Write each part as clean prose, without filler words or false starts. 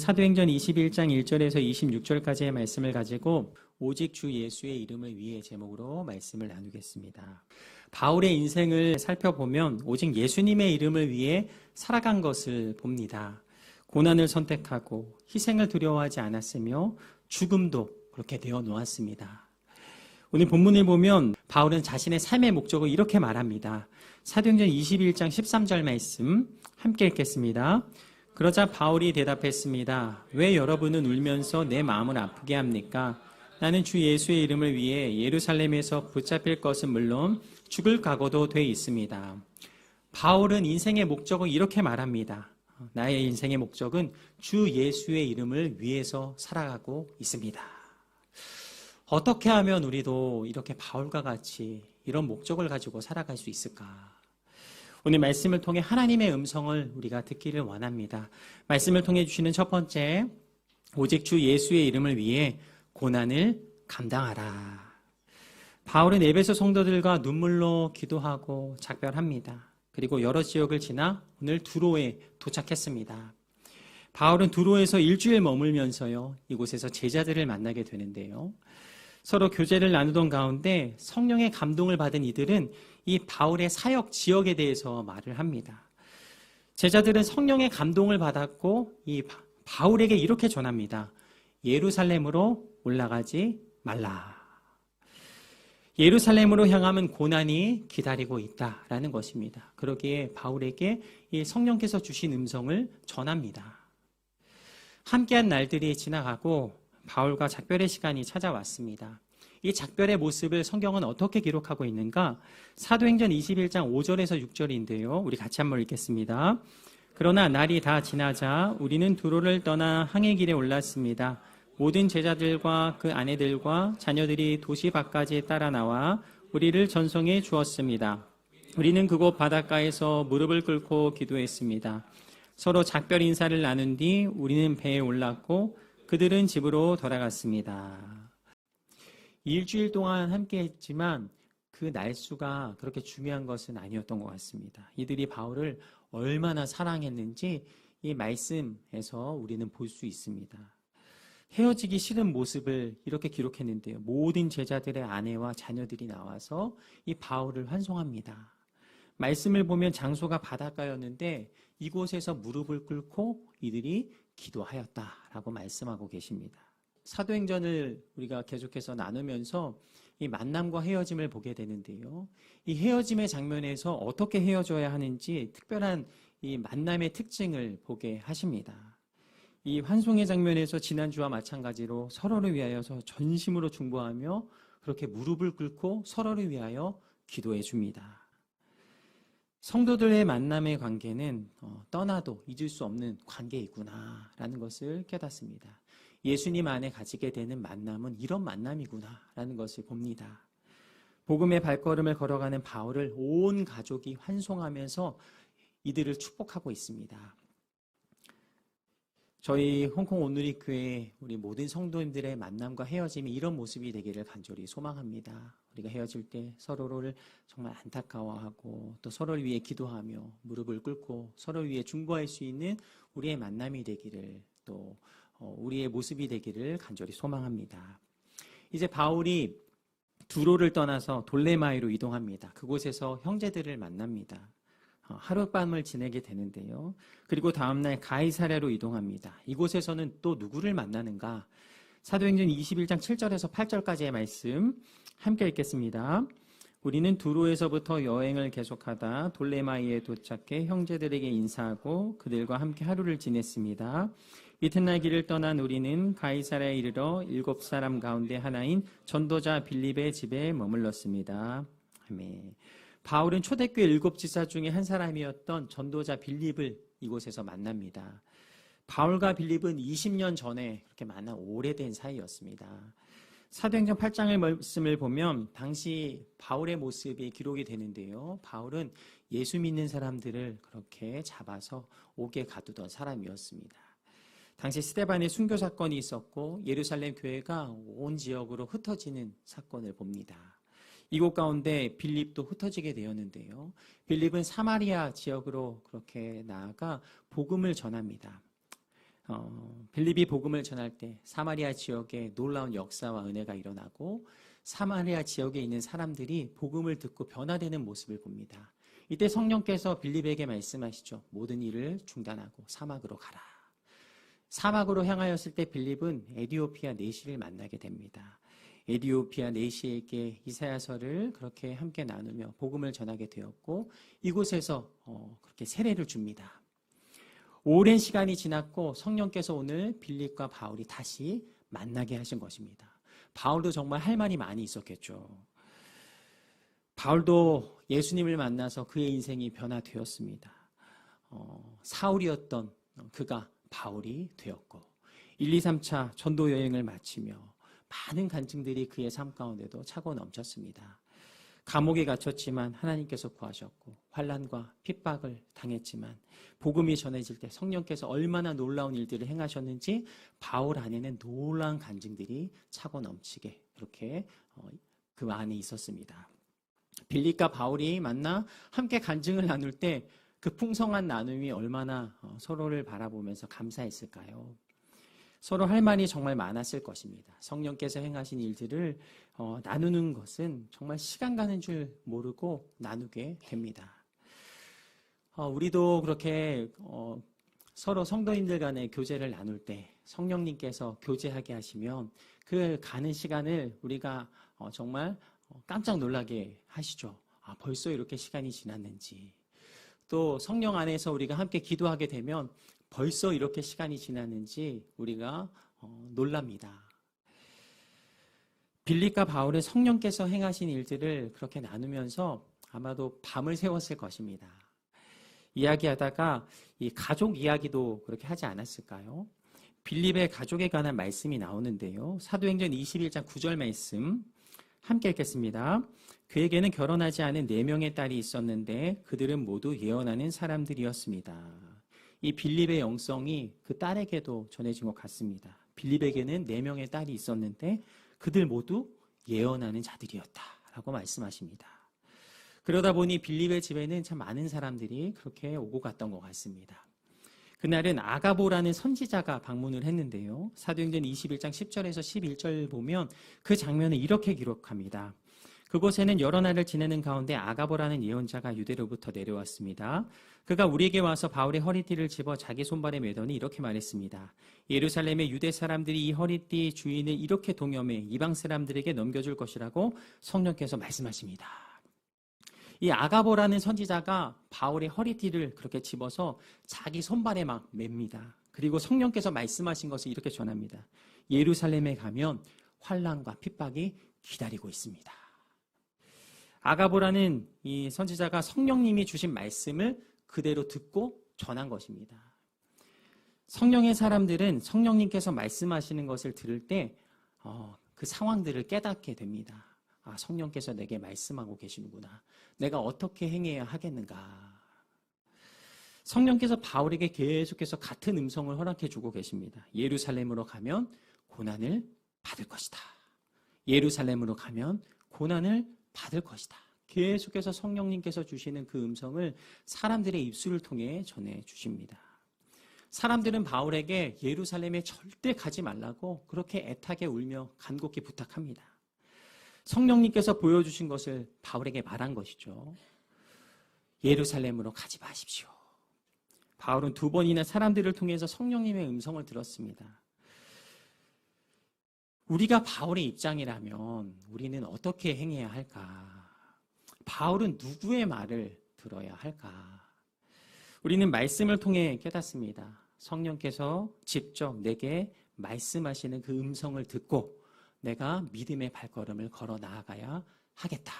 사도행전 21장 1절에서 26절까지의 말씀을 가지고 오직 주 예수의 이름을 위해 제목으로 말씀을 나누겠습니다. 바울의 인생을 살펴보면 오직 예수님의 이름을 위해 살아간 것을 봅니다. 고난을 선택하고 희생을 두려워하지 않았으며 죽음도 그렇게 되어 놓았습니다. 오늘 본문을 보면 바울은 자신의 삶의 목적을 이렇게 말합니다. 사도행전 21장 13절 말씀 함께 읽겠습니다. 그러자 바울이 대답했습니다. 왜 여러분은 울면서 내 마음을 아프게 합니까? 나는 주 예수의 이름을 위해 예루살렘에서 붙잡힐 것은 물론 죽을 각오도 돼 있습니다. 바울은 인생의 목적을 이렇게 말합니다. 나의 인생의 목적은 주 예수의 이름을 위해서 살아가고 있습니다. 어떻게 하면 우리도 이렇게 바울과 같이 이런 목적을 가지고 살아갈 수 있을까? 오늘 말씀을 통해 하나님의 음성을 우리가 듣기를 원합니다. 말씀을 통해 주시는 첫 번째, 오직 주 예수의 이름을 위해 고난을 감당하라. 바울은 에베소 성도들과 눈물로 기도하고 작별합니다. 그리고 여러 지역을 지나 오늘 두로에 도착했습니다. 바울은 두로에서 일주일 머물면서요, 이곳에서 제자들을 만나게 되는데요. 서로 교제를 나누던 가운데 성령의 감동을 받은 이들은 이 바울의 사역 지역에 대해서 말을 합니다. 제자들은 성령의 감동을 받았고 이 바울에게 이렇게 전합니다. 예루살렘으로 올라가지 말라. 예루살렘으로 향하면 고난이 기다리고 있다라는 것입니다. 그러기에 바울에게 이 성령께서 주신 음성을 전합니다. 함께한 날들이 지나가고 바울과 작별의 시간이 찾아왔습니다. 이 작별의 모습을 성경은 어떻게 기록하고 있는가? 사도행전 21장 5절에서 6절인데요. 우리 같이 한번 읽겠습니다. 그러나 날이 다 지나자 우리는 두로를 떠나 항해 길에 올랐습니다. 모든 제자들과 그 아내들과 자녀들이 도시 밖까지 따라 나와 우리를 전송해 주었습니다. 우리는 그곳 바닷가에서 무릎을 꿇고 기도했습니다. 서로 작별 인사를 나눈 뒤 우리는 배에 올랐고 그들은 집으로 돌아갔습니다. 일주일 동안 함께 했지만 그 날수가 그렇게 중요한 것은 아니었던 것 같습니다. 이들이 바울을 얼마나 사랑했는지 이 말씀에서 우리는 볼 수 있습니다. 헤어지기 싫은 모습을 이렇게 기록했는데요. 모든 제자들의 아내와 자녀들이 나와서 이 바울을 환송합니다. 말씀을 보면 장소가 바닷가였는데 이곳에서 무릎을 꿇고 이들이 기도하였다라고 말씀하고 계십니다. 사도행전을 우리가 계속해서 나누면서 이 만남과 헤어짐을 보게 되는데요. 이 헤어짐의 장면에서 어떻게 헤어져야 하는지 특별한 이 만남의 특징을 보게 하십니다. 이 환송의 장면에서 지난주와 마찬가지로 서로를 위하여서 전심으로 중보하며 그렇게 무릎을 꿇고 서로를 위하여 기도해 줍니다. 성도들의 만남의 관계는 떠나도 잊을 수 없는 관계이구나라는 것을 깨닫습니다. 예수님 안에 가지게 되는 만남은 이런 만남이구나라는 것을 봅니다. 복음의 발걸음을 걸어가는 바울을 온 가족이 환송하면서 이들을 축복하고 있습니다. 저희 홍콩 온누리교회 우리 모든 성도님들의 만남과 헤어짐이 이런 모습이 되기를 간절히 소망합니다. 우리가 헤어질 때 서로를 정말 안타까워하고 또 서로를 위해 기도하며 무릎을 꿇고 서로를 위해 중보할 수 있는 우리의 만남이 되기를 또 우리의 모습이 되기를 간절히 소망합니다. 이제 바울이 두로를 떠나서 돌레마이로 이동합니다. 그곳에서 형제들을 만납니다. 하룻밤을 지내게 되는데요. 그리고 다음날 가이사랴로 이동합니다. 이곳에서는 또 누구를 만나는가? 사도행전 21장 7절에서 8절까지의 말씀 함께 읽겠습니다. 우리는 두로에서부터 여행을 계속하다 돌레마이에 도착해 형제들에게 인사하고 그들과 함께 하루를 지냈습니다. 이튿날 길을 떠난 우리는 가이사랴에 이르러 7사람 가운데 하나인 전도자 빌립의 집에 머물렀습니다. 아멘. 바울은 초대교회 7지사 중에 한 사람이었던 전도자 빌립을 이곳에서 만납니다. 바울과 빌립은 20년 전에 그렇게 만나 오래된 사이였습니다. 사도행전 8장의 말씀을 보면 당시 바울의 모습이 기록이 되는데요. 바울은 예수 믿는 사람들을 그렇게 잡아서 옥에 가두던 사람이었습니다. 당시 스데반의 순교 사건이 있었고 예루살렘 교회가 온 지역으로 흩어지는 사건을 봅니다. 이곳 가운데 빌립도 흩어지게 되었는데요. 빌립은 사마리아 지역으로 그렇게 나아가 복음을 전합니다. 빌립이 복음을 전할 때 사마리아 지역에 놀라운 역사와 은혜가 일어나고 사마리아 지역에 있는 사람들이 복음을 듣고 변화되는 모습을 봅니다. 이때 성령께서 빌립에게 말씀하시죠. 모든 일을 중단하고 사막으로 가라. 사막으로 향하였을 때 빌립은 에디오피아 내시를 만나게 됩니다. 에디오피아 내시에게 이사야서를 그렇게 함께 나누며 복음을 전하게 되었고 이곳에서 그렇게 세례를 줍니다. 오랜 시간이 지났고 성령께서 오늘 빌립과 바울이 다시 만나게 하신 것입니다. 바울도 정말 할 말이 많이 있었겠죠. 바울도 예수님을 만나서 그의 인생이 변화되었습니다. 사울이었던 그가 바울이 되었고 1, 2, 3차 전도 여행을 마치며 많은 간증들이 그의 삶 가운데도 차고 넘쳤습니다. 감옥에 갇혔지만 하나님께서 구하셨고 환난과 핍박을 당했지만 복음이 전해질 때 성령께서 얼마나 놀라운 일들을 행하셨는지 바울 안에는 놀라운 간증들이 차고 넘치게 그렇게 그 안에 있었습니다. 빌립과 바울이 만나 함께 간증을 나눌 때 그 풍성한 나눔이 얼마나 서로를 바라보면서 감사했을까요? 서로 할 말이 정말 많았을 것입니다. 성령께서 행하신 일들을 나누는 것은 정말 시간 가는 줄 모르고 나누게 됩니다. 우리도 그렇게 서로 성도인들 간의 교제를 나눌 때 성령님께서 교제하게 하시면 그 가는 시간을 우리가 정말 깜짝 놀라게 하시죠. 벌써 이렇게 시간이 지났는지. 또 성령 안에서 우리가 함께 기도하게 되면 벌써 이렇게 시간이 지났는지 우리가 놀랍니다. 빌립과 바울의 성령께서 행하신 일들을 그렇게 나누면서 아마도 밤을 새웠을 것입니다. 이야기하다가 이 가족 이야기도 그렇게 하지 않았을까요? 빌립의 가족에 관한 말씀이 나오는데요. 사도행전 21장 9절 말씀 함께 읽겠습니다. 그에게는 결혼하지 않은 4명의 딸이 있었는데 그들은 모두 예언하는 사람들이었습니다. 이 빌립의 영성이 그 딸에게도 전해진 것 같습니다. 빌립에게는 4명의 딸이 있었는데 그들 모두 예언하는 자들이었다라고 말씀하십니다. 그러다 보니 빌립의 집에는 참 많은 사람들이 그렇게 오고 갔던 것 같습니다. 그날은 아가보라는 선지자가 방문을 했는데요. 사도행전 21장 10절에서 11절 보면 그 장면을 이렇게 기록합니다. 그곳에는 여러 날을 지내는 가운데 아가보라는 예언자가 유대로부터 내려왔습니다. 그가 우리에게 와서 바울의 허리띠를 집어 자기 손발에 매더니 이렇게 말했습니다. 예루살렘의 유대 사람들이 이 허리띠 주인을 이렇게 동염해 이방 사람들에게 넘겨줄 것이라고 성령께서 말씀하십니다. 이 아가보라는 선지자가 바울의 허리띠를 그렇게 집어서 자기 손발에 막 맵니다. 그리고 성령께서 말씀하신 것을 이렇게 전합니다. 예루살렘에 가면 환난과 핍박이 기다리고 있습니다. 아가보라는 이 선지자가 성령님이 주신 말씀을 그대로 듣고 전한 것입니다. 성령의 사람들은 성령님께서 말씀하시는 것을 들을 때 그 상황들을 깨닫게 됩니다. 성령께서 내게 말씀하고 계시는구나. 내가 어떻게 행해야 하겠는가. 성령께서 바울에게 계속해서 같은 음성을 허락해 주고 계십니다. 예루살렘으로 가면 고난을 받을 것이다. 예루살렘으로 가면 고난을 받을 것이다. 계속해서 성령님께서 주시는 그 음성을 사람들의 입술을 통해 전해 주십니다. 사람들은 바울에게 예루살렘에 절대 가지 말라고 그렇게 애타게 울며 간곡히 부탁합니다. 성령님께서 보여주신 것을 바울에게 말한 것이죠. 예루살렘으로 가지 마십시오. 바울은 2번이나 사람들을 통해서 성령님의 음성을 들었습니다. 우리가 바울의 입장이라면 우리는 어떻게 행해야 할까? 바울은 누구의 말을 들어야 할까? 우리는 말씀을 통해 깨닫습니다. 성령께서 직접 내게 말씀하시는 그 음성을 듣고 내가 믿음의 발걸음을 걸어 나아가야 하겠다.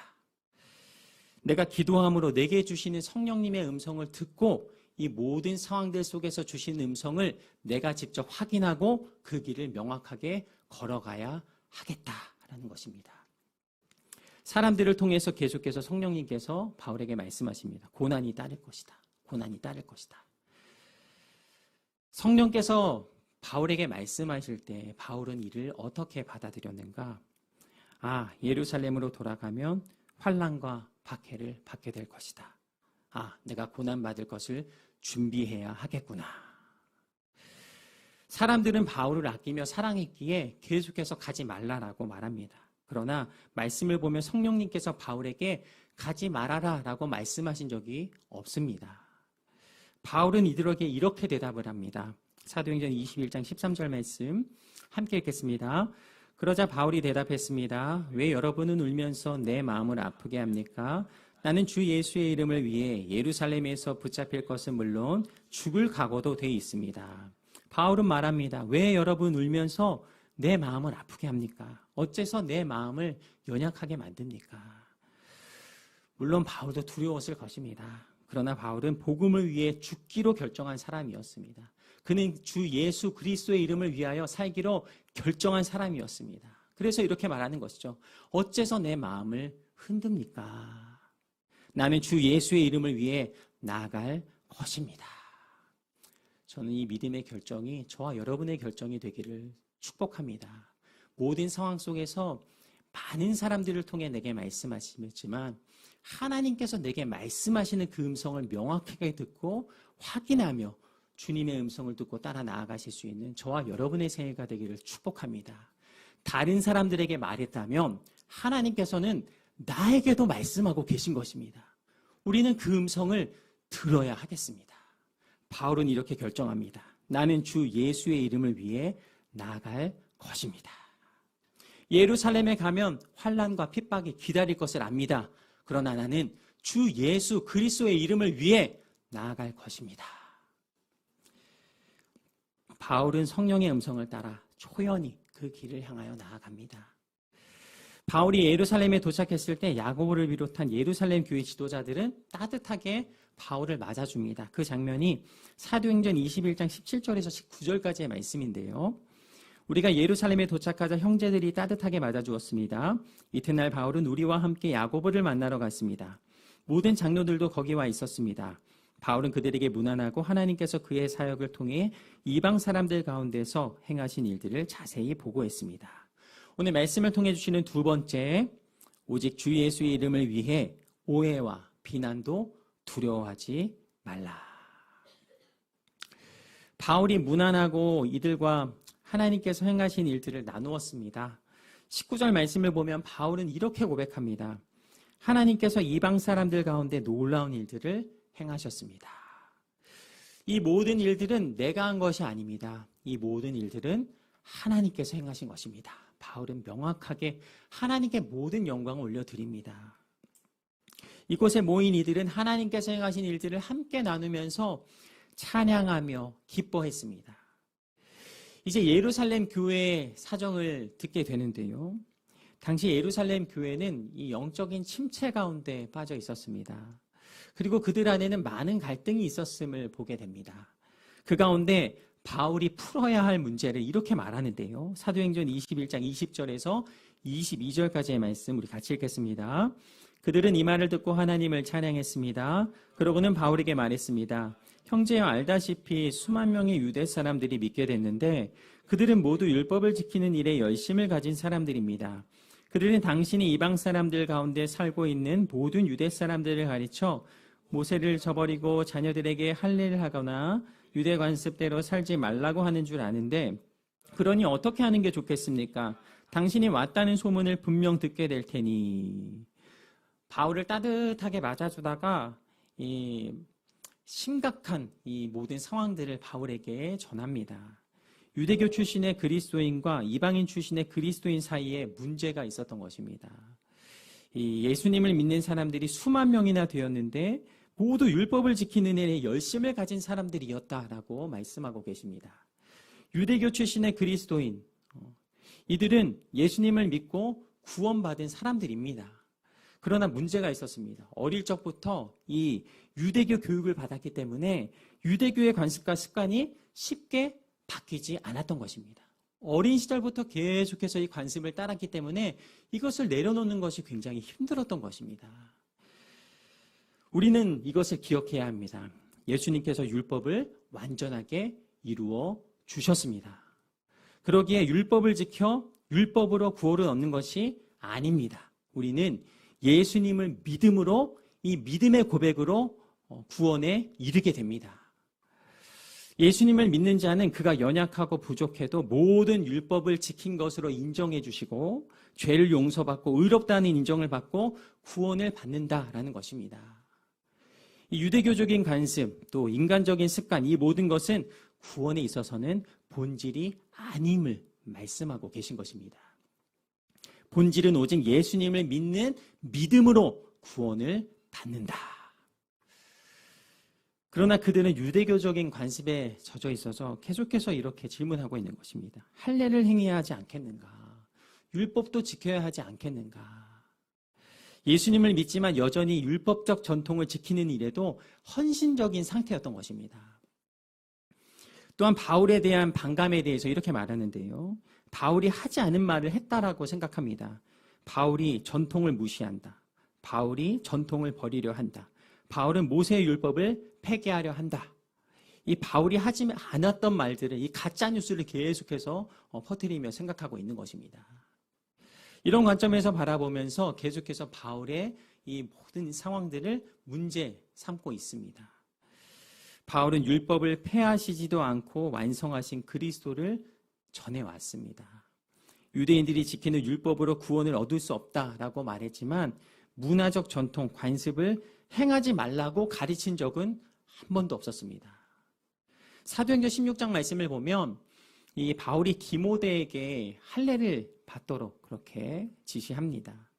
내가 기도함으로 내게 주시는 성령님의 음성을 듣고 이 모든 상황들 속에서 주신 음성을 내가 직접 확인하고 그 길을 명확하게 걸어가야 하겠다라는 것입니다. 사람들을 통해서 계속해서 성령님께서 바울에게 말씀하십니다. 고난이 따를 것이다. 고난이 따를 것이다. 성령께서 바울에게 말씀하실 때 바울은 이를 어떻게 받아들였는가? 예루살렘으로 돌아가면 환난과 박해를 받게 될 것이다. 내가 고난받을 것을 준비해야 하겠구나. 사람들은 바울을 아끼며 사랑했기에 계속해서 가지 말라라고 말합니다. 그러나 말씀을 보면 성령님께서 바울에게 가지 말아라 라고 말씀하신 적이 없습니다. 바울은 이들에게 이렇게 대답을 합니다. 사도행전 21장 13절 말씀 함께 읽겠습니다. 그러자 바울이 대답했습니다. 왜 여러분은 울면서 내 마음을 아프게 합니까? 나는 주 예수의 이름을 위해 예루살렘에서 붙잡힐 것은 물론 죽을 각오도 돼 있습니다. 바울은 말합니다. 왜 여러분 울면서 내 마음을 아프게 합니까? 어째서 내 마음을 연약하게 만듭니까? 물론 바울도 두려웠을 것입니다. 그러나 바울은 복음을 위해 죽기로 결정한 사람이었습니다. 그는 주 예수 그리스도의 이름을 위하여 살기로 결정한 사람이었습니다. 그래서 이렇게 말하는 것이죠. 어째서 내 마음을 흔듭니까? 나는 주 예수의 이름을 위해 나아갈 것입니다. 저는 이 믿음의 결정이 저와 여러분의 결정이 되기를 축복합니다. 모든 상황 속에서 많은 사람들을 통해 내게 말씀하시지만 하나님께서 내게 말씀하시는 그 음성을 명확하게 듣고 확인하며 주님의 음성을 듣고 따라 나아가실 수 있는 저와 여러분의 생애가 되기를 축복합니다. 다른 사람들에게 말했다면 하나님께서는 나에게도 말씀하고 계신 것입니다. 우리는 그 음성을 들어야 하겠습니다. 바울은 이렇게 결정합니다. 나는 주 예수의 이름을 위해 나아갈 것입니다. 예루살렘에 가면 환난과 핍박이 기다릴 것을 압니다. 그러나 나는 주 예수 그리스도의 이름을 위해 나아갈 것입니다. 바울은 성령의 음성을 따라 초연히 그 길을 향하여 나아갑니다. 바울이 예루살렘에 도착했을 때 야고보를 비롯한 예루살렘 교회 지도자들은 따뜻하게 바울을 맞아줍니다. 그 장면이 사도행전 21장 17절에서 19절까지의 말씀인데요. 우리가 예루살렘에 도착하자 형제들이 따뜻하게 맞아주었습니다. 이튿날 바울은 우리와 함께 야고보를 만나러 갔습니다. 모든 장로들도 거기 와 있었습니다. 바울은 그들에게 문안하고 하나님께서 그의 사역을 통해 이방 사람들 가운데서 행하신 일들을 자세히 보고했습니다. 오늘 말씀을 통해 주시는 두 번째, 오직 주 예수의 이름을 위해 오해와 비난도 두려워하지 말라. 바울이 문안하고 이들과 하나님께서 행하신 일들을 나누었습니다. 19절 말씀을 보면 바울은 이렇게 고백합니다. 하나님께서 이방 사람들 가운데 놀라운 일들을 행하셨습니다. 이 모든 일들은 내가 한 것이 아닙니다. 이 모든 일들은 하나님께서 행하신 것입니다. 바울은 명확하게 하나님께 모든 영광을 올려드립니다. 이곳에 모인 이들은 하나님께서 행하신 일들을 함께 나누면서 찬양하며 기뻐했습니다. 이제 예루살렘 교회의 사정을 듣게 되는데요. 당시 예루살렘 교회는 이 영적인 침체 가운데 빠져 있었습니다. 그리고 그들 안에는 많은 갈등이 있었음을 보게 됩니다. 그 가운데 바울이 풀어야 할 문제를 이렇게 말하는데요. 사도행전 21장 20절에서 22절까지의 말씀 우리 같이 읽겠습니다. 그들은 이 말을 듣고 하나님을 찬양했습니다. 그러고는 바울에게 말했습니다. 형제여 알다시피 수만 명의 유대 사람들이 믿게 됐는데 그들은 모두 율법을 지키는 일에 열심을 가진 사람들입니다. 그들은 당신이 이방 사람들 가운데 살고 있는 모든 유대 사람들을 가르쳐 모세를 저버리고 자녀들에게 할례를 하거나 유대 관습대로 살지 말라고 하는 줄 아는데 그러니 어떻게 하는 게 좋겠습니까? 당신이 왔다는 소문을 분명 듣게 될 테니. 바울을 따뜻하게 맞아주다가 이 심각한 이 모든 상황들을 바울에게 전합니다. 유대교 출신의 그리스도인과 이방인 출신의 그리스도인 사이에 문제가 있었던 것입니다. 이 예수님을 믿는 사람들이 수만 명이나 되었는데 모두 율법을 지키는 일에 열심을 가진 사람들이었다라고 말씀하고 계십니다. 유대교 출신의 그리스도인, 이들은 예수님을 믿고 구원받은 사람들입니다. 그러나 문제가 있었습니다. 어릴 적부터 이 유대교 교육을 받았기 때문에 유대교의 관습과 습관이 쉽게 바뀌지 않았던 것입니다. 어린 시절부터 계속해서 이 관습을 따랐기 때문에 이것을 내려놓는 것이 굉장히 힘들었던 것입니다. 우리는 이것을 기억해야 합니다. 예수님께서 율법을 완전하게 이루어 주셨습니다. 그러기에 율법을 지켜 율법으로 구원을 얻는 것이 아닙니다. 우리는 예수님을 믿음으로 이 믿음의 고백으로 구원에 이르게 됩니다. 예수님을 믿는 자는 그가 연약하고 부족해도 모든 율법을 지킨 것으로 인정해 주시고 죄를 용서받고 의롭다는 인정을 받고 구원을 받는다라는 것입니다. 이 유대교적인 관습, 또 인간적인 습관, 이 모든 것은 구원에 있어서는 본질이 아님을 말씀하고 계신 것입니다. 본질은 오직 예수님을 믿는 믿음으로 구원을 받는다. 그러나 그들은 유대교적인 관습에 젖어 있어서 계속해서 이렇게 질문하고 있는 것입니다. 할례를 행해야 하지 않겠는가? 율법도 지켜야 하지 않겠는가? 예수님을 믿지만 여전히 율법적 전통을 지키는 일에도 헌신적인 상태였던 것입니다. 또한 바울에 대한 반감에 대해서 이렇게 말하는데요. 바울이 하지 않은 말을 했다라고 생각합니다. 바울이 전통을 무시한다. 바울이 전통을 버리려 한다. 바울은 모세의 율법을 폐기하려 한다. 이 바울이 하지 않았던 말들을, 이 가짜 뉴스를 계속해서 퍼뜨리며 생각하고 있는 것입니다. 이런 관점에서 바라보면서 계속해서 바울의 이 모든 상황들을 문제 삼고 있습니다. 바울은 율법을 폐하시지도 않고 완성하신 그리스도를 전해왔습니다. 유대인들이 지키는 율법으로 구원을 얻을 수 없다라고 말했지만 문화적 전통, 관습을 행하지 말라고 가르친 적은 한 번도 없었습니다. 사도행전 16장 말씀을 보면 이 바울이 디모데에게 할례를 받도록 그렇게 지시합니다.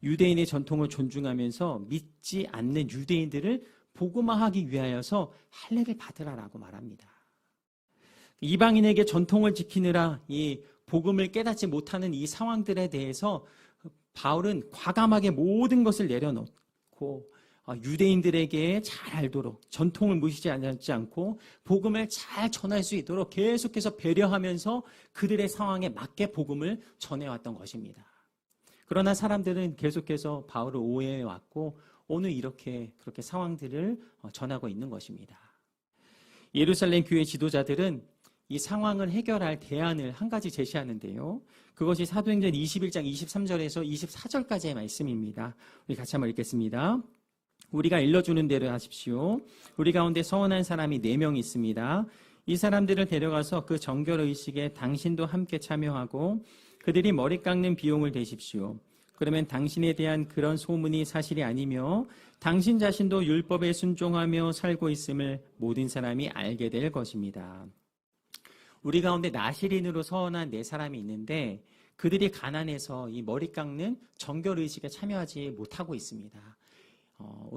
유대인의 전통을 존중하면서 믿지 않는 유대인들을 복음화하기 위하여서 할례를 받으라라고 말합니다. 이방인에게 전통을 지키느라 이 복음을 깨닫지 못하는 이 상황들에 대해서 바울은 과감하게 모든 것을 내려놓고 유대인들에게 잘 알도록 전통을 무시하지 않고 복음을 잘 전할 수 있도록 계속해서 배려하면서 그들의 상황에 맞게 복음을 전해왔던 것입니다. 그러나 사람들은 계속해서 바울을 오해해왔고 오늘 그렇게 상황들을 전하고 있는 것입니다. 예루살렘 교회 지도자들은 이 상황을 해결할 대안을 한 가지 제시하는데요. 그것이 사도행전 21장 23절에서 24절까지의 말씀입니다. 우리 같이 한번 읽겠습니다. 우리가 일러주는 대로 하십시오. 우리 가운데 서원한 사람이 4명 있습니다. 이 사람들을 데려가서 그 정결의식에 당신도 함께 참여하고 그들이 머리 깎는 비용을 대십시오. 그러면 당신에 대한 그런 소문이 사실이 아니며 당신 자신도 율법에 순종하며 살고 있음을 모든 사람이 알게 될 것입니다. 우리 가운데 나시린으로 서원한 4사람이 있는데 그들이 가난해서 이 머리 깎는 정결의식에 참여하지 못하고 있습니다.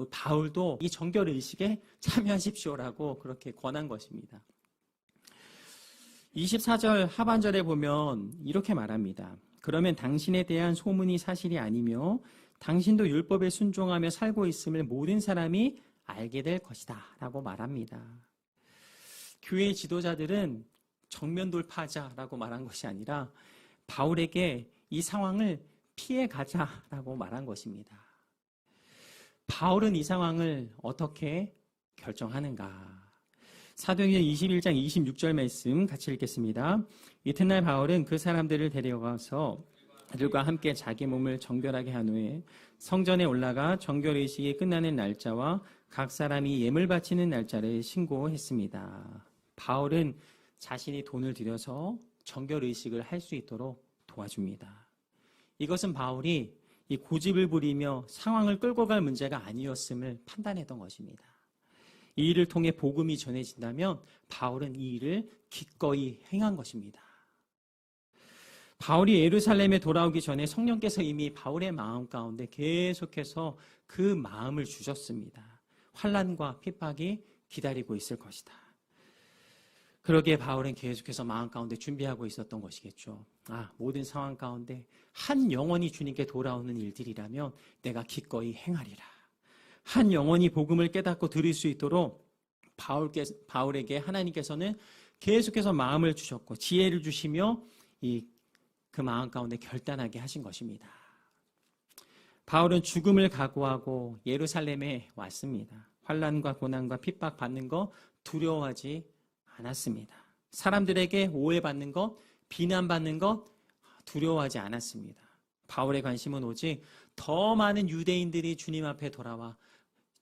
바울도 이 정결의식에 참여하십시오라고 그렇게 권한 것입니다. 24절 하반절에 보면 이렇게 말합니다. 그러면 당신에 대한 소문이 사실이 아니며 당신도 율법에 순종하며 살고 있음을 모든 사람이 알게 될 것이다 라고 말합니다. 교회 지도자들은 정면 돌파하자라고 말한 것이 아니라 바울에게 이 상황을 피해 가자라고 말한 것입니다. 바울은 이 상황을 어떻게 결정하는가? 사도행전 21장 26절 말씀 같이 읽겠습니다. 이튿날 바울은 그 사람들을 데려가서 그들과 함께 자기 몸을 정결하게 한 후에 성전에 올라가 정결의식이 끝나는 날짜와 각 사람이 예물 바치는 날짜를 신고했습니다. 바울은 자신이 돈을 들여서 정결의식을 할 수 있도록 도와줍니다. 이것은 바울이 이 고집을 부리며 상황을 끌고 갈 문제가 아니었음을 판단했던 것입니다. 이 일을 통해 복음이 전해진다면 바울은 이 일을 기꺼이 행한 것입니다. 바울이 예루살렘에 돌아오기 전에 성령께서 이미 바울의 마음 가운데 계속해서 그 마음을 주셨습니다. 환난과 핍박이 기다리고 있을 것이다. 그러기에 바울은 계속해서 마음 가운데 준비하고 있었던 것이겠죠. 모든 상황 가운데 한 영혼이 주님께 돌아오는 일들이라면 내가 기꺼이 행하리라. 한 영혼이 복음을 깨닫고 들을 수 있도록 바울에게 하나님께서는 계속해서 마음을 주셨고 지혜를 주시며 그 마음 가운데 결단하게 하신 것입니다. 바울은 죽음을 각오하고 예루살렘에 왔습니다. 환난과 고난과 핍박받는 거 두려워하지 않았습니다. 사람들에게 오해받는 것, 비난받는 것 두려워하지 않았습니다. 바울의 관심은 오직 더 많은 유대인들이 주님 앞에 돌아와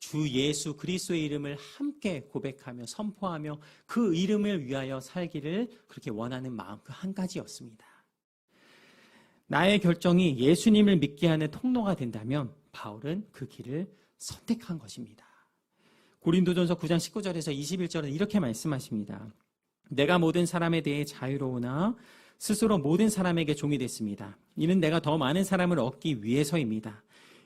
주 예수 그리스도의 이름을 함께 고백하며 선포하며 그 이름을 위하여 살기를 그렇게 원하는 마음 그 한 가지였습니다. 나의 결정이 예수님을 믿게 하는 통로가 된다면 바울은 그 길을 선택한 것입니다. 고린도전서 9장 19절에서 21절은 이렇게 말씀하십니다. 내가 모든 사람에 대해 자유로우나 스스로 모든 사람에게 종이 됐습니다. 이는 내가 더 많은 사람을 얻기 위해서입니다.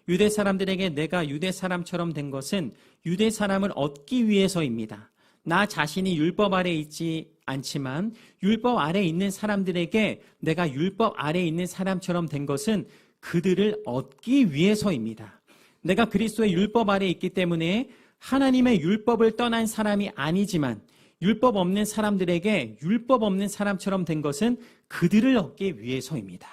유대 사람들에게 내가 유대 사람처럼 된 것은 유대 사람을 얻기 위해서입니다. 나 자신이 율법 아래 있지 않지만 율법 아래 있는 사람들에게 내가 율법 아래 있는 사람처럼 된 것은 그들을 얻기 위해서입니다. 내가 그리스도의 율법 아래 있기 때문에 하나님의 율법을 떠난 사람이 아니지만 율법 없는 사람들에게 율법 없는 사람처럼 된 것은 그들을 얻기 위해서입니다.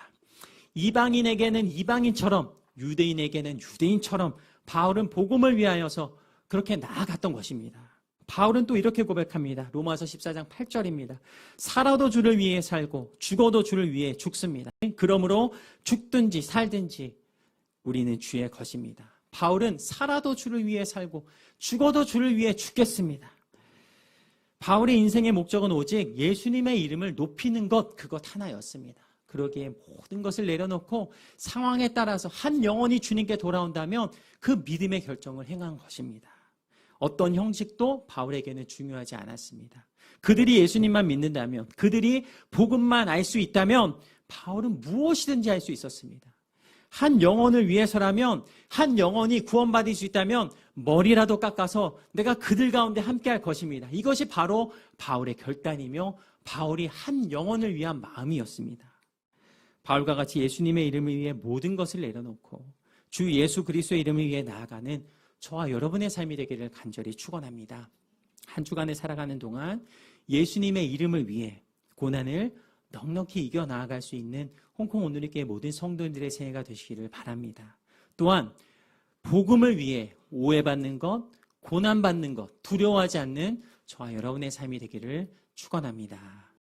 이방인에게는 이방인처럼 유대인에게는 유대인처럼 바울은 복음을 위하여서 그렇게 나아갔던 것입니다. 바울은 또 이렇게 고백합니다. 로마서 14장 8절입니다. 살아도 주를 위해 살고 죽어도 주를 위해 죽습니다. 그러므로 죽든지 살든지 우리는 주의 것입니다. 바울은 살아도 주를 위해 살고 죽어도 주를 위해 죽겠습니다. 바울의 인생의 목적은 오직 예수님의 이름을 높이는 것, 그것 하나였습니다. 그러기에 모든 것을 내려놓고 상황에 따라서 한 영혼이 주님께 돌아온다면 그 믿음의 결정을 행한 것입니다. 어떤 형식도 바울에게는 중요하지 않았습니다. 그들이 예수님만 믿는다면, 그들이 복음만 알 수 있다면 바울은 무엇이든지 할 수 있었습니다. 한 영혼을 위해서라면, 한 영혼이 구원받을 수 있다면 머리라도 깎아서 내가 그들 가운데 함께 할 것입니다. 이것이 바로 바울의 결단이며 바울이 한 영혼을 위한 마음이었습니다. 바울과 같이 예수님의 이름을 위해 모든 것을 내려놓고 주 예수 그리스도의 이름을 위해 나아가는 저와 여러분의 삶이 되기를 간절히 축원합니다. 한 주간을 살아가는 동안 예수님의 이름을 위해 고난을 넉넉히 이겨 나아갈 수 있는 홍콩 온누리교회 모든 성도들의 새해가 되시기를 바랍니다. 또한 복음을 위해 오해받는 것, 고난받는 것, 두려워하지 않는 저와 여러분의 삶이 되기를 축원합니다.